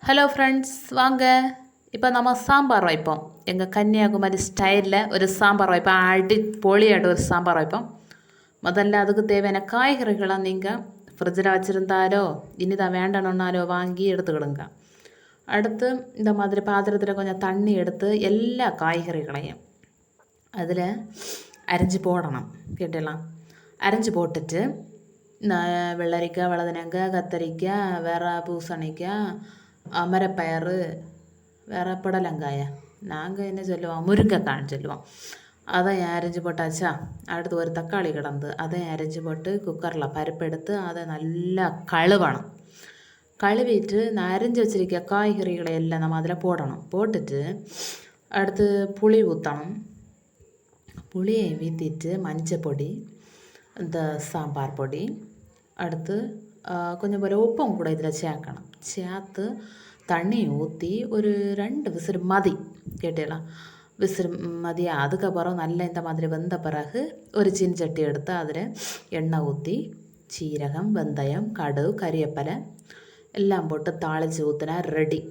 Hello friends வாங்க. இப்போ நம்ம சாம்பார் வைப்போம். எங்கள் கன்னியாகுமரி ஸ்டைலில் ஒரு சாம்பார் வைப்போம். அடிப்பொளியாയിട്ട് ஒரு சாம்பார் வைப்போம். முதல்ல அதுக்கு தேவையான காய்கறிகளை நீங்கள் ஃப்ரிட்ஜில் வச்சுருந்தாலோ இனிதான் வேண்டணுன்னாலோ வாங்கி எடுத்துக்கிடுங்க. அடுத்து இந்த மாதிரி பாத்திரத்தில் கொஞ்சம் தண்ணி எடுத்து எல்லா காய்கறிகளையும் அதில் அரிஞ்சு போடணும். கேட்டலாம் அரிஞ்சு போட்டுட்டு வெள்ளரிக்காய், வழுதனங்காய், கத்தரிக்காய், வேறு பூசணிக்காய், அமரப்பயறு, வேறு புடலங்காய, நாங்கள் என்ன சொல்லுவோம், முருங்கைக்கான்னு சொல்லுவோம். அதை அரிஞ்சு போட்டாச்சா. அடுத்து ஒரு தக்காளி கிடந்து அதை அரிஞ்சு போட்டு குக்கரில் பருப்பெடுத்து அதை நல்லா கழுவணும். கழுவிட்டு நான் அரிஞ்சு வச்சிருக்க காய்கறிகளை எல்லாம் நம்ம அதில் போடணும். போட்டுட்டு அடுத்து புளி ஊற்றணும். புளியை ஊற்றிட்டு மஞ்சள் பொடி, இந்த சாம்பார் பொடி, அடுத்து கொஞ்சம் போல் உப்பும் கூட இதில் சேர்க்கணும். சேர்த்து தண்ணி ஊற்றி ஒரு 2 விசிறு மதி கேட்டலாம் விசிறு மதியா. அதுக்கப்புறம் நல்லா இந்த மாதிரி வெந்த பிறகு ஒரு சீனச்சட்டி எடுத்து அதில் எண்ணெய் ஊற்றி சீரகம், வெந்தயம், கடுகு, கறிவேப்பிலை எல்லாம் போட்டு தாளித்து ஊற்றினா ரெடி.